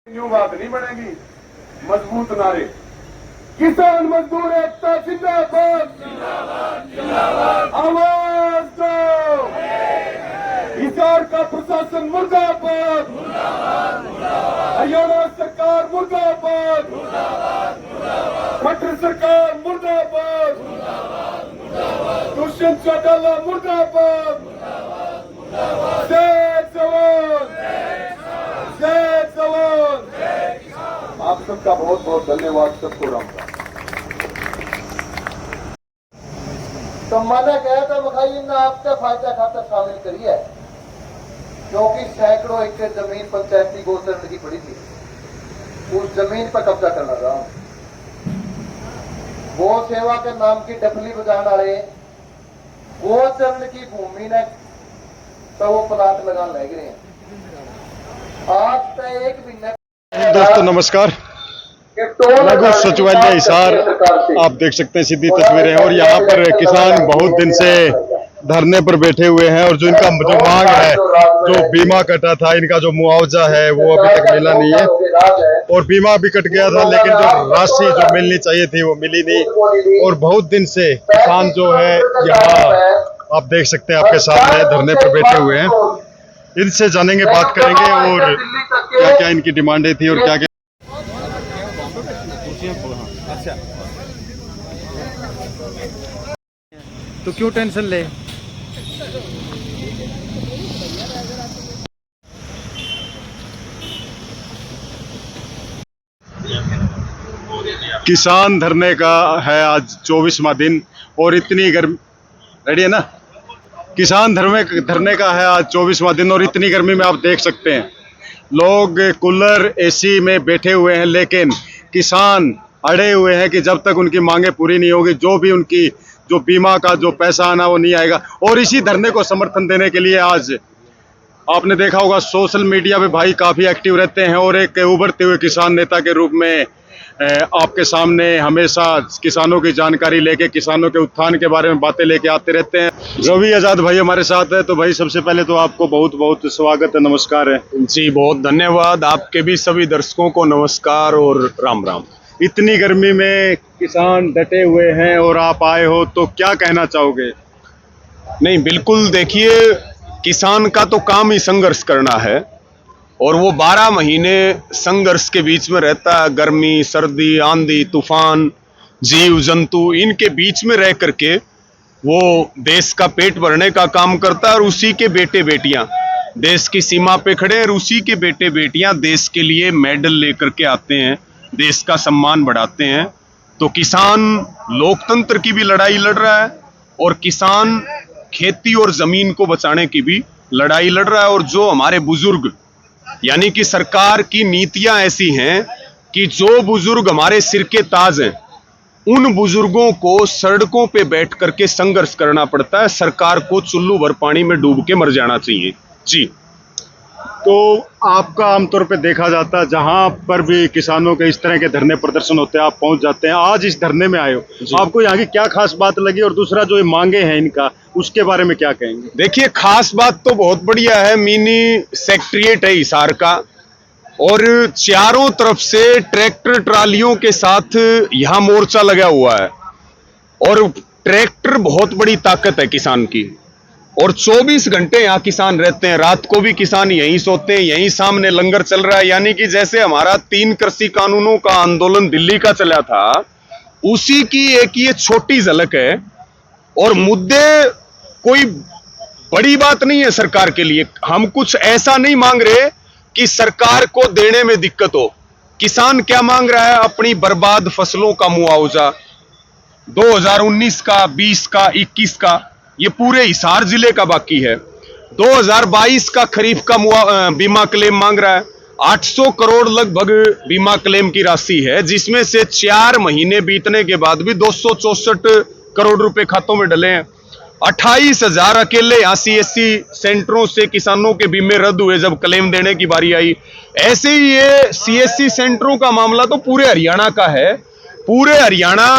यूं बात नहीं बनेगी। मजबूत नारे, किसान मजदूर एकता जिंदाबाद, आवाज दो। हिसार का प्रशासन मुर्दाबाद, हरियाणा सरकार मुर्दाबाद, खट्टर सरकार मुर्दाबाद, दुष्यंत चौटाला मुर्दाबाद, जय जवान, जय जवान। आप सबका बहुत बहुत धन्यवाद, सबको राम राम। तो मैंने कहा था मखाई ने आपका फायदा खाता शामिल करी है, क्योंकि सैकड़ों एकड़ जमीन पंचायती गोचरण की पड़ी थी, उस जमीन पर कब्जा करना रहा हूं। गो सेवा के नाम की डफली बजाने वाले गोचरण की भूमि ने तो वो प्लाट लगा लग रहे हैं। आज तक एक महीने दोस्तों नमस्कार। लघु सचिवालय हिसार आप देख सकते हैं, सीधी तस्वीरें हैं। और यहाँ पर किसान बहुत दिन से धरने पर बैठे हुए हैं और जो इनका जो मांग है, जो बीमा कटा था, इनका जो मुआवजा है वो अभी तक मिला नहीं है। और बीमा भी कट गया था, लेकिन जो राशि जो मिलनी चाहिए थी वो मिली नहीं। और बहुत दिन से किसान जो है यहाँ आप देख सकते हैं आपके सामने धरने पर बैठे हुए हैं। इनसे जानेंगे, बात करेंगे और क्या क्या इनकी डिमांडें थी और क्या क्या। अच्छा, तो क्यों टेंशन ले। किसान धरने का है आज 24वां दिन और इतनी गर्मी, रेडी है ना। किसान धरने का है आज 24वां दिन और इतनी गर्मी में आप देख सकते हैं लोग कूलर एसी में बैठे हुए हैं, लेकिन किसान अड़े हुए हैं कि जब तक उनकी मांगे पूरी नहीं होगी, जो भी उनकी जो बीमा का जो पैसा आना वो नहीं आएगा। और इसी धरने को समर्थन देने के लिए आज आपने देखा होगा सोशल मीडिया पे भाई काफी एक्टिव रहते हैं और एक उभरते हुए किसान नेता के रूप में आपके सामने हमेशा किसानों की जानकारी लेके, किसानों के उत्थान के बारे में बातें लेके आते रहते हैं। रवि आजाद भाई हमारे साथ है। तो भाई सबसे पहले तो आपको बहुत बहुत स्वागत है, नमस्कार है जी। बहुत धन्यवाद। आपके भी सभी दर्शकों को नमस्कार और राम राम। इतनी गर्मी में किसान डटे हुए हैं और आप आए हो, तो क्या कहना चाहोगे। नहीं, बिल्कुल देखिए, किसान का तो काम ही संघर्ष करना है और वो 12 महीने संघर्ष के बीच में रहता है। गर्मी, सर्दी, आंधी, तूफान, जीव जंतु, इनके बीच में रह करके वो देश का पेट भरने का काम करता है। और उसी के बेटे बेटियां देश की सीमा पे खड़े हैं और उसी के बेटे बेटियां देश के लिए मेडल लेकर के आते हैं, देश का सम्मान बढ़ाते हैं। तो किसान लोकतंत्र की भी लड़ाई लड़ रहा है और किसान खेती और जमीन को बचाने की भी लड़ाई लड़ रहा है। और जो हमारे बुजुर्ग, यानी कि सरकार की नीतियां ऐसी हैं कि जो बुजुर्ग हमारे सिर के ताज हैं, उन बुजुर्गों को सड़कों पे बैठ करके संघर्ष करना पड़ता है। सरकार को चुल्लू भर पानी में डूब के मर जाना चाहिए जी। तो आपका आमतौर पे देखा जाता है जहां पर भी किसानों के इस तरह के धरने प्रदर्शन होते हैं आप पहुंच जाते हैं। आज इस धरने में आए हो, आपको यहाँ की क्या खास बात लगी और दूसरा जो ये मांगे हैं इनका, उसके बारे में क्या कहेंगे। देखिए, खास बात तो बहुत बढ़िया है। मिनी सेक्रेटेरिएट है हिसार का और चारों तरफ से ट्रैक्टर ट्रालियों के साथ यहाँ मोर्चा लगा हुआ है। और ट्रैक्टर बहुत बड़ी ताकत है किसान की और 24 घंटे यहाँ किसान रहते हैं। रात को भी किसान यहीं सोते हैं, यहीं सामने लंगर चल रहा है। यानी कि जैसे हमारा 3 कृषि कानूनों का आंदोलन दिल्ली का चला था, उसी की एक ये छोटी झलक है। और मुद्दे कोई बड़ी बात नहीं है सरकार के लिए। हम कुछ ऐसा नहीं मांग रहे कि सरकार को देने में दिक्कत हो। किसान क्या मांग रहा है? अपनी बर्बाद फसलों का मुआवजा 2019 का, 20 का, 21 का, ये पूरे हिसार जिले का बाकी है। 2022 का खरीफ का बीमा क्लेम मांग रहा है। 800 करोड़ लगभग बीमा क्लेम की राशि है, जिसमें से 4 महीने बीतने के बाद भी 264 करोड़ रुपए खातों में डले हैं। 28,000 अकेले यहाँ CSC सेंटरों से किसानों के बीमे रद्द हुए जब क्लेम देने की बारी आई। ऐसे ही ये CSC सेंटरों का मामला तो पूरे हरियाणा का है। पूरे हरियाणा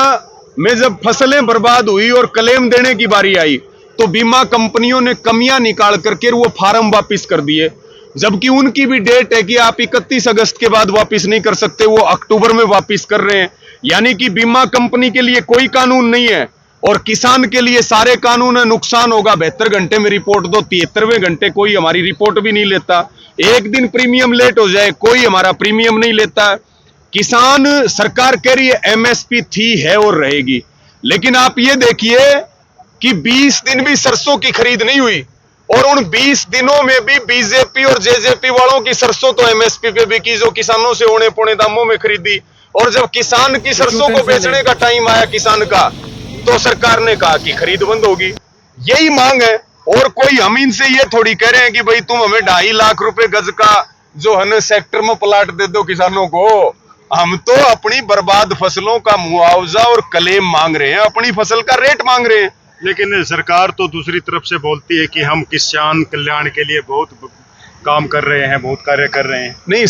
में जब फसलें बर्बाद हुई और क्लेम देने की बारी आई, तो बीमा कंपनियों ने कमियां निकाल करके वो फार्म वापस कर दिए। जबकि उनकी भी डेट है कि आप 31 अगस्त के बाद वापस नहीं कर सकते, वो अक्टूबर में वापस कर रहे हैं। यानी कि बीमा कंपनी के लिए कोई कानून नहीं है और किसान के लिए सारे कानून है। नुकसान होगा 72 घंटे में रिपोर्ट दो, 73वें घंटे कोई हमारी रिपोर्ट भी नहीं लेता। एक दिन प्रीमियम लेट हो जाए कोई हमारा प्रीमियम नहीं लेता। किसान, सरकार कह रही है एमएसपी थी, है और रहेगी, लेकिन आप ये देखिए कि 20 दिन भी सरसों की खरीद नहीं हुई और उन 20 दिनों में भी बीजेपी और जेजेपी वालों की सरसों तो एमएसपी पे बिकी, जो किसानों से औने पौने दामों में खरीदी। और जब किसान की सरसों को बेचने का टाइम आया किसान का, तो सरकार ने कहा कि खरीद बंद होगी। यही मांग है और कोई हम इनसे ये थोड़ी कह रहे हैं कि भाई तुम हमें 2.5 लाख रुपए गज का जो है ना सेक्टर में प्लाट दे दो किसानों को। हम तो अपनी बर्बाद फसलों का मुआवजा और क्लेम मांग रहे हैं, अपनी फसल का रेट मांग रहे हैं। लेकिन सरकार तो दूसरी तरफ से बोलती है कि हम किसान कल्याण के लिए बहुत काम कर रहे हैं, बहुत कार्य कर रहे हैं। नहीं,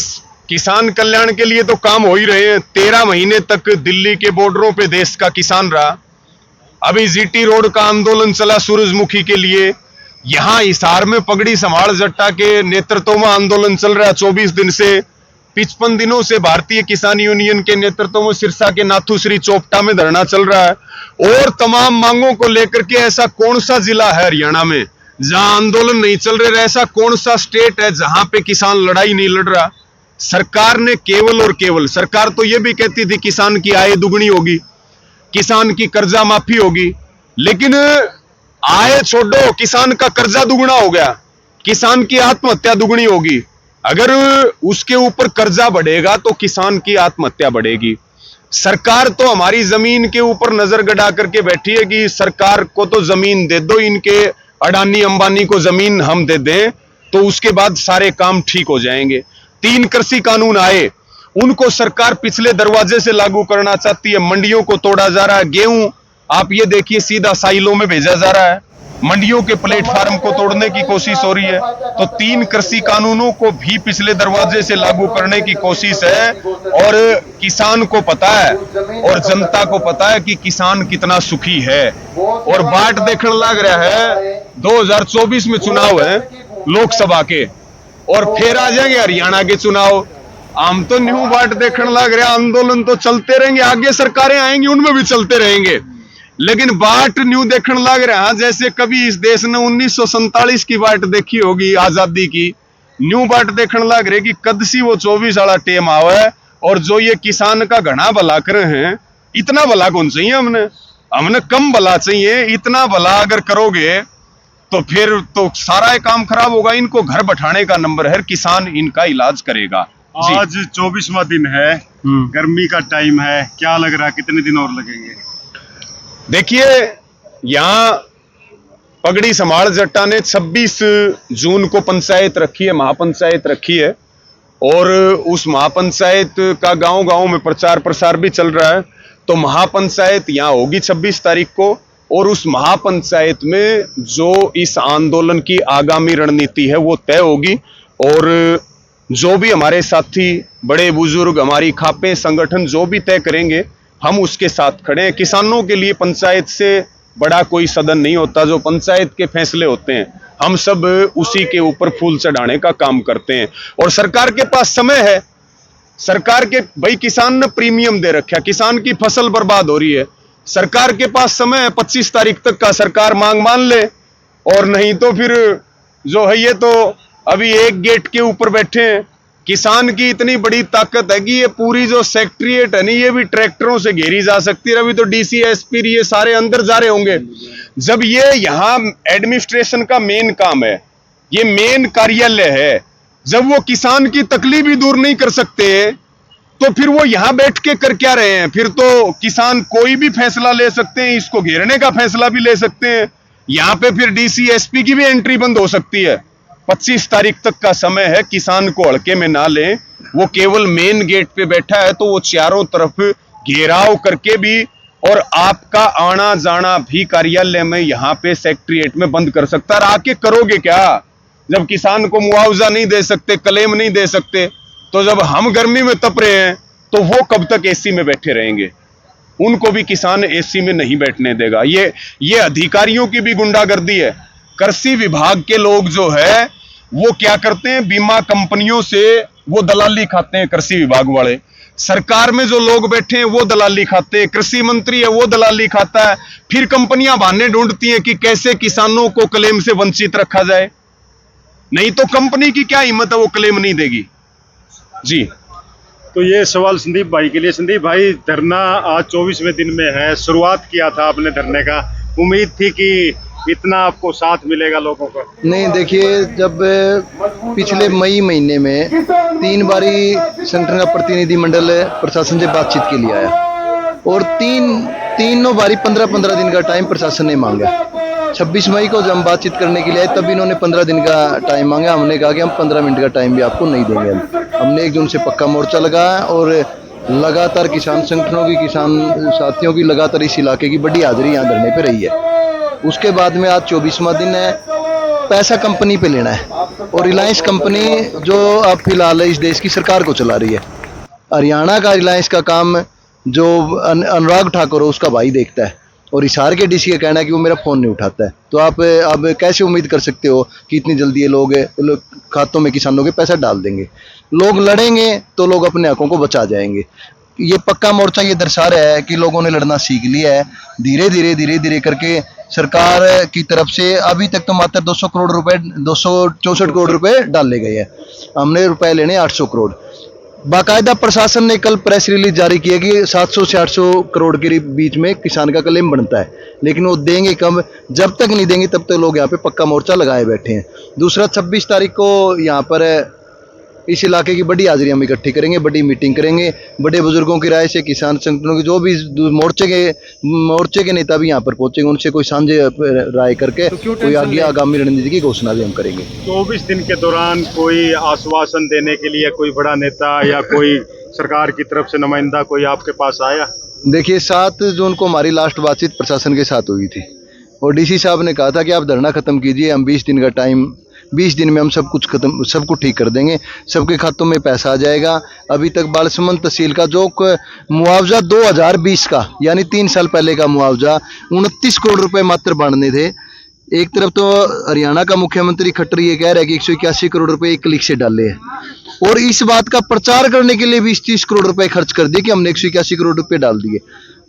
किसान कल्याण के लिए तो काम हो ही रहे हैं। 13 महीने तक दिल्ली के बॉर्डरों पे देश का किसान रहा। अभी जीटी रोड का आंदोलन चला सूरजमुखी के लिए। यहां हिसार में पगड़ी संभाल जट्टा के नेतृत्व में आंदोलन चल रहा है 24 दिन से। 55 दिनों से भारतीय किसान यूनियन के नेतृत्व में सिरसा के नाथूश्री चौपटा में धरना चल रहा है। और तमाम मांगों को लेकर के ऐसा कौन सा जिला है हरियाणा में जहां आंदोलन नहीं चल रहे? ऐसा कौन सा स्टेट है जहां पे किसान लड़ाई नहीं लड़ रहा? सरकार ने केवल और केवल, सरकार तो यह भी कहती थी किसान की आय दुगनी होगी, किसान की कर्जा माफी होगी, लेकिन आय छोड़ो, किसान का कर्जा दुगना हो गया, किसान की आत्महत्या दुगनी होगी। अगर उसके ऊपर कर्जा बढ़ेगा तो किसान की आत्महत्या बढ़ेगी। सरकार तो हमारी जमीन के ऊपर नजर गड़ा करके बैठी है कि सरकार को तो जमीन दे दो, इनके अडानी अंबानी को जमीन हम दे दें तो उसके बाद सारे काम ठीक हो जाएंगे। 3 कृषि कानून आए, उनको सरकार पिछले दरवाजे से लागू करना चाहती है। मंडियों को तोड़ा जा रहा है। गेहूं आप ये देखिए सीधा साइलों में भेजा जा रहा है। मंडियों के प्लेटफार्म को तोड़ने की कोशिश हो रही है। तो 3 कृषि कानूनों को भी पिछले दरवाजे से लागू करने की कोशिश है। और किसान को पता है और जनता को पता है कि किसान कितना सुखी है। और बाट देखने लग रहा है 2024 में चुनाव है लोकसभा के, और फिर आ जाएंगे हरियाणा के चुनाव। हम तो न्यू बाट देखने लग रहे हैं। आंदोलन तो चलते रहेंगे, आगे सरकारें आएंगी उनमें भी चलते रहेंगे, लेकिन बाट न्यू देखने लग रहा है जैसे कभी इस देश ने 1947 की बाट देखी होगी आजादी की। न्यू बाट देखने लग रहे कि कद सी वो 24 वाला टेम आवा है। और जो ये किसान का घना भला करे हैं, इतना भला कौन चाहिए हमने कम भला चाहिए। इतना भला अगर करोगे तो फिर तो सारा काम खराब होगा। इनको घर बैठाने का नंबर है, किसान इनका इलाज करेगा। आज 24वां दिन है, गर्मी का टाइम है, क्या लग रहा है कितने दिन और लगेंगे? देखिए, यहां पगड़ी संभाल जट्टा ने 26 जून को पंचायत रखी है, महापंचायत रखी है। और उस महापंचायत का गांव-गांव में प्रचार प्रसार भी चल रहा है। तो महापंचायत यहां होगी 26 तारीख को। और उस महापंचायत में जो इस आंदोलन की आगामी रणनीति है वो तय होगी। और जो भी हमारे साथी, बड़े बुजुर्ग, हमारी खापें, संगठन जो भी तय करेंगे हम उसके साथ खड़े हैं। किसानों के लिए पंचायत से बड़ा कोई सदन नहीं होता। जो पंचायत के फैसले होते हैं हम सब उसी के ऊपर फूल चढ़ाने का काम करते हैं। और सरकार के पास समय है, सरकार के भाई किसान ने प्रीमियम दे रखा है, किसान की फसल बर्बाद हो रही है, सरकार के पास समय है 25 तारीख तक का। सरकार मांग मान ले, और नहीं तो फिर जो है ये तो अभी एक गेट के ऊपर बैठे हैं। किसान की इतनी बड़ी ताकत है कि ये पूरी जो सेक्रेटरीट है नहीं, ये भी ट्रैक्टरों से घेरी जा सकती है। अभी तो डीसी, एसपी ये सारे अंदर जा रहे होंगे। जब ये यहाँ एडमिनिस्ट्रेशन का मेन काम है, ये मेन कार्यालय है, जब वो किसान की तकलीफ भी दूर नहीं कर सकते तो फिर वो यहां बैठ के कर क्या रहे हैं? फिर तो किसान कोई भी फैसला ले सकते हैं, इसको घेरने का फैसला भी ले सकते हैं। यहां पे फिर डीसी, एसपी की भी एंट्री बंद हो सकती है। 25 तारीख तक का समय है, किसान को हल्के में ना लें। वो केवल मेन गेट पे बैठा है तो वो चारों तरफ घेराव करके भी और आपका आना जाना भी कार्यालय में यहाँ पे सेक्रेटरीट में बंद कर सकता है। आके करोगे क्या जब किसान को मुआवजा नहीं दे सकते, क्लेम नहीं दे सकते? तो जब हम गर्मी में तप रहे हैं तो वो कब तक एसी में बैठे रहेंगे? उनको भी किसान एसी में नहीं बैठने देगा। ये अधिकारियों की भी गुंडागर्दी है। कृषि विभाग के लोग जो है वो क्या करते हैं, बीमा कंपनियों से वो दलाली खाते हैं, कृषि विभाग वाले। सरकार में जो लोग बैठे हैं वो दलाली खाते हैं, कृषि मंत्री है वो दलाली खाता है। फिर कंपनियां बहाने ढूंढती हैं कि कैसे किसानों को क्लेम से वंचित रखा जाए। नहीं तो कंपनी की क्या हिम्मत है, वो क्लेम नहीं देगी जी। तो ये सवाल संदीप भाई के लिए। संदीप भाई, धरना आज 24वें दिन में है, शुरुआत किया था आपने धरने का, उम्मीद थी कि इतना आपको साथ मिलेगा लोगों का? नहीं, देखिए, जब पिछले मई महीने में 3 बारी संगठन का प्रतिनिधिमंडल प्रशासन से बातचीत के लिए आया और तीनों बारी 15-15 दिन का टाइम प्रशासन ने मांगा। 26 मई को जब हम बातचीत करने के लिए आए तब इन्होंने 15 दिन का टाइम मांगा। हमने कहा कि हम 15 मिनट का टाइम भी आपको नहीं देंगे। हमने 1 जून से पक्का मोर्चा लगाया और लगातार किसान संगठनों की, किसान साथियों की लगातार इस इलाके की बड़ी हाजिरी यहाँ धरने पे रही है। उसके बाद में आज 24वां दिन है। पैसा कंपनी पे लेना है और रिलायंस कंपनी जो अब फिलहाल इस देश की सरकार को चला रही है। हरियाणा का रिलायंस का काम जो अनुराग ठाकुर है उसका भाई देखता है और हिसार के डीसी का कहना है कि वो मेरा फ़ोन नहीं उठाता है। तो आप अब कैसे उम्मीद कर सकते हो कि इतनी जल्दी ये लोग खातों में किसानों के पैसा डाल देंगे? लोग लड़ेंगे तो लोग अपने हकों को बचा जाएंगे। ये पक्का मोर्चा ये दर्शा रहा है कि लोगों ने लड़ना सीख लिया है। धीरे धीरे करके सरकार की तरफ से अभी तक तो मात्र 264 करोड़ रुपए डाले गए हैं। हमने रुपए लेने 800 करोड़। बाकायदा प्रशासन ने कल प्रेस रिलीज जारी किया कि 700 से 800 करोड़ के बीच में किसान का क्लेम बनता है, लेकिन वो देंगे कब? जब तक नहीं देंगे तब तक लोग यहाँ पे पक्का मोर्चा लगाए बैठे हैं। दूसरा, 26 तारीख को यहाँ पर इस इलाके की बड़ी हाजिरी हम इकट्ठी करेंगे, बड़ी मीटिंग करेंगे। बड़े बुजुर्गों की राय से, किसान संगठनों के जो भी मोर्चे के नेता भी यहाँ पर पहुंचेंगे, उनसे कोई साझे राय करके कोई आगामी रणनीति की घोषणा भी हम करेंगे। 24 दिन के दौरान कोई आश्वासन देने के लिए कोई बड़ा नेता या कोई सरकार की तरफ से नुमाइंदा कोई आपके पास आया? देखिए, 7 जून को हमारी लास्ट बातचीत प्रशासन के साथ हुई थी और डीसी साहब ने कहा था कि आप धरना खत्म कीजिए, हम 20 दिन का टाइम, 20 दिन में हम सब कुछ ठीक कर देंगे, सबके खातों में पैसा आ जाएगा। अभी तक बालसमंद तहसील का जो मुआवजा 2020 का यानी 3 साल पहले का मुआवजा 29 करोड़ रुपए मात्र बांटने थे। एक तरफ तो हरियाणा का मुख्यमंत्री खट्टर ये कह रहा है कि 181 करोड़ रुपए एक क्लिक से डाले हैं और इस बात का प्रचार करने के लिए भी 30 करोड़ रुपए खर्च कर दिए कि हमने 181 करोड़ रुपए डाल दिए।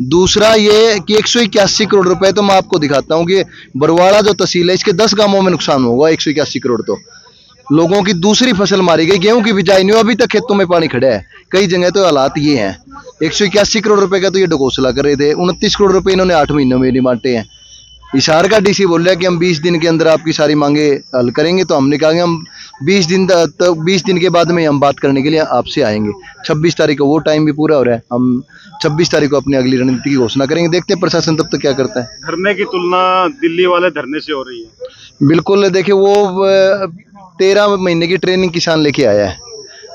दूसरा ये कि 181 करोड़ रुपए तो मैं आपको दिखाता हूँ कि बरवाड़ा जो तहसील है इसके 10 गांवों में नुकसान होगा। 181 करोड़ तो लोगों की दूसरी फसल मारी गई, गेहूं की बिजाई नहीं हुई, अभी तक खेतों में पानी खड़ा है। कई जगह तो हालात ये हैं। 181 करोड़ रुपए का तो ये ढकोसला कर रहे थे। 29 करोड़ रुपए इन्होंने 8 महीनों में नहीं बांटे हैं। हिसार का डीसी बोल रहा है कि हम 20 दिन के अंदर आपकी सारी मांगे हल करेंगे। तो हमने कहा कि हम 20 दिन के बाद में हम बात करने के लिए आपसे आएंगे। 26 तारीख को वो टाइम भी पूरा हो रहा है। हम 26 तारीख को अपनी अगली रणनीति की घोषणा करेंगे। देखते हैं प्रशासन तब तक क्या करता है। धरने की तुलना दिल्ली वाले धरने से हो रही है? बिल्कुल। देखिए, वो 13 महीने की ट्रेनिंग किसान लेके आया है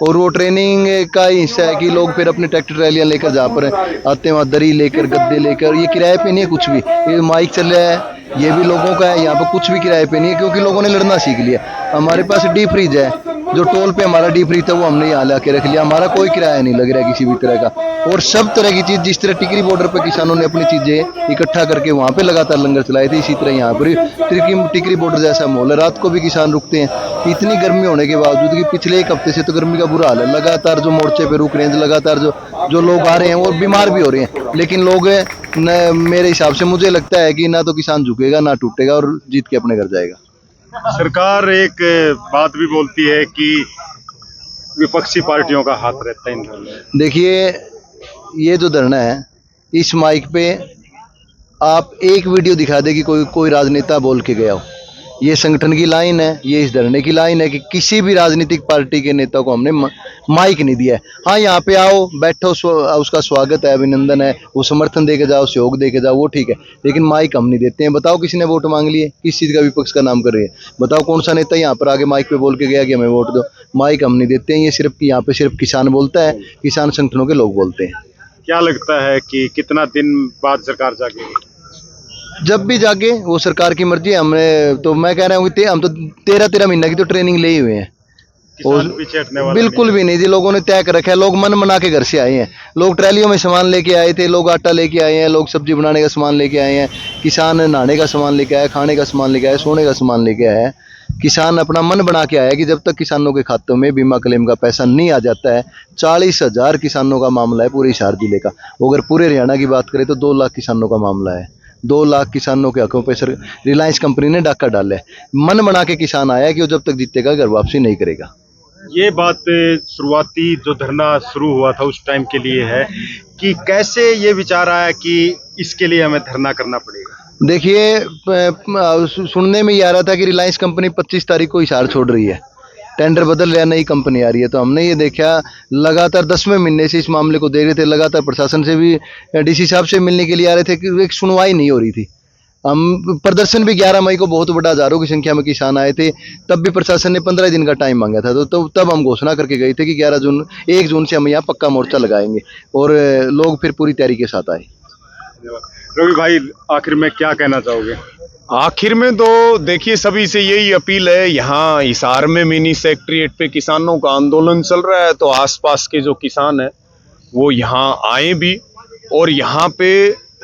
और वो ट्रेनिंग का हिस्सा है कि लोग फिर अपने ट्रैक्टर ट्रैलियाँ लेकर जहाँ पर आते हैं वहाँ दरी लेकर, गद्दे लेकर, ये किराए पे नहीं है कुछ भी। ये माइक चल रहा है, ये भी लोगों का है। यहाँ पर कुछ भी किराए पे नहीं है क्योंकि लोगों ने लड़ना सीख लिया। हमारे पास डीप फ्रीज है, जो टोल पे हमारा डीप फ्रीज था वो हमने यहाँ ला के रख लिया। हमारा कोई किराया नहीं लग रहा है किसी भी तरह का। और सब तरह की चीज़, जिस तरह टिकरी बॉर्डर पर किसानों ने अपनी चीज़ें इकट्ठा करके वहाँ पे लगातार लंगर चलाए थे, इसी तरह यहाँ पर टिकरी बॉर्डर जैसा माहौल है। रात को भी किसान रुकते हैं। इतनी गर्मी होने के बावजूद कि पिछले 1 हफ्ते से तो गर्मी का बुरा हाल है। लगातार जो मोर्चे पे रुक रहे हैं, लगातार जो लोग आ रहे हैं वो बीमार भी हो रहे हैं। लेकिन लोग मेरे हिसाब से मुझे लगता है कि ना तो किसान झुकेगा ना टूटेगा और जीत के अपने घर जाएगा। सरकार एक बात भी बोलती है कि विपक्षी पार्टियों का हाथ रहता है इन धरने में। देखिए, ये जो धरना है, इस माइक पे आप एक वीडियो दिखा दे कि कोई राजनेता बोल के गया हो। ये संगठन की लाइन है, ये इस धरने की लाइन है कि किसी भी राजनीतिक पार्टी के नेता को हमने माइक नहीं दिया है। हाँ, यहाँ पे आओ, बैठो, उसका स्वागत है, अभिनंदन है, वो समर्थन दे के जाओ, सहयोग दे के जाओ, वो ठीक है, लेकिन माइक हम नहीं देते हैं। बताओ किसी ने वोट मांग लिए? किस चीज़ का विपक्ष का नाम कर रही है? बताओ कौन सा नेता यहाँ पर आगे माइक पे बोल के गया कि हमें वोट दो? माइक हम नहीं देते हैं। ये सिर्फ यहाँ पे सिर्फ किसान बोलता है, किसान संगठनों के लोग बोलते हैं। क्या लगता है कि कितना दिन बाद सरकार जागेगी? जब भी जागे, वो सरकार की मर्जी है। हमने तो, मैं कह रहा हूँ कि हम तो 13 महीने की तो ट्रेनिंग ले ही हुए हैं। किसान पीछे हटने वाला बिल्कुल भी नहीं जी। लोगों ने तय कर रखा है। लोग मन मना के घर से आए हैं। लोग ट्रैलियों में सामान लेके आए थे, लोग आटा लेके आए हैं, लोग सब्जी बनाने का सामान लेके आए हैं, किसान नहाने का सामान लेके आए, खाने का सामान लेके आए, सोने का सामान लेके आए हैं। किसान अपना मन बना के आया कि जब तक किसानों के खातों में बीमा क्लेम का पैसा नहीं आ जाता है, 40,000 किसानों का मामला है पूरे हिसार जिले का। अगर पूरे हरियाणा की बात करें तो 2 लाख किसानों का मामला है। 2 लाख किसानों के हकों पे सर रिलायंस कंपनी ने डाका डाला है। मन बना के किसान आया कि वो जब तक जीतेगा घर वापसी नहीं करेगा। ये बात शुरुआती जो धरना शुरू हुआ था उस टाइम के लिए है कि कैसे ये विचार आया कि इसके लिए हमें धरना करना पड़ेगा। देखिए, सुनने में ये आ रहा था कि रिलायंस कंपनी 25 तारीख को हिसार छोड़ रही है, टेंडर बदल रहा, नई कंपनी आ रही है। तो हमने ये देखा, लगातार 10वें महीने से इस मामले को देख रहे थे, लगातार प्रशासन से भी, डीसी साहब से मिलने के लिए आ रहे थे कि एक सुनवाई नहीं हो रही थी। हम प्रदर्शन भी 11 मई को बहुत बड़ा हजारों की संख्या में किसान आए थे, तब भी प्रशासन ने 15 दिन का टाइम मांगा था। तो तब हम घोषणा करके गए थे कि 1 जून से हम यहाँ पक्का मोर्चा लगाएंगे, और लोग फिर पूरी तैयारी के साथ आए। रवि भाई, आखिर में क्या कहना चाहोगे? आखिर में तो देखिए, सभी से यही अपील है, यहाँ हिसार में मिनी सेक्रेटेरिएट पे किसानों का आंदोलन चल रहा है, तो आसपास के जो किसान हैं वो यहाँ आए भी और यहाँ पे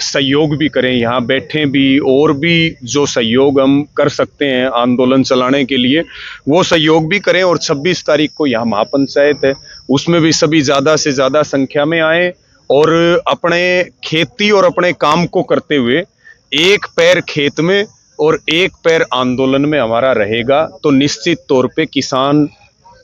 सहयोग भी करें, यहाँ बैठें भी, और भी जो सहयोग हम कर सकते हैं आंदोलन चलाने के लिए वो सहयोग भी करें। और 26 तारीख को यहाँ महापंचायत है, उसमें भी सभी ज़्यादा से ज़्यादा संख्या में आए और अपने खेती और अपने काम को करते हुए एक पैर खेत में और एक पैर आंदोलन में हमारा रहेगा, तो निश्चित तौर पे किसान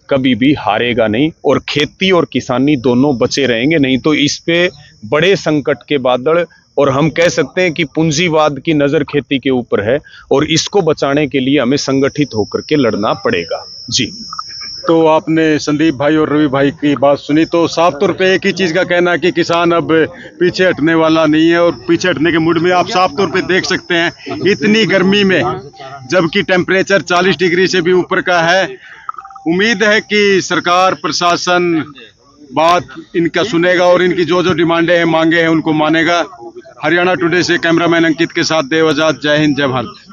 कभी भी हारेगा नहीं और खेती और किसानी दोनों बचे रहेंगे। नहीं तो इस पे बड़े संकट के बादल, और हम कह सकते हैं कि पूंजीवाद की नजर खेती के ऊपर है, और इसको बचाने के लिए हमें संगठित होकर के लड़ना पड़ेगा। जी, तो आपने संदीप भाई और रवि भाई की बात सुनी, तो साफ तौर पे एक ही चीज का कहना है कि किसान अब पीछे हटने वाला नहीं है, और पीछे हटने के मूड में आप साफ तौर पे देख सकते हैं इतनी गर्मी में, जबकि टेम्परेचर 40 डिग्री से भी ऊपर का है। उम्मीद है कि सरकार प्रशासन बात इनका सुनेगा और इनकी जो जो डिमांडें हैं, मांगे हैं, उनको मानेगा। हरियाणा टुडे से कैमरामैन अंकित के साथ देव आजाद। जय हिंद, जय भारत।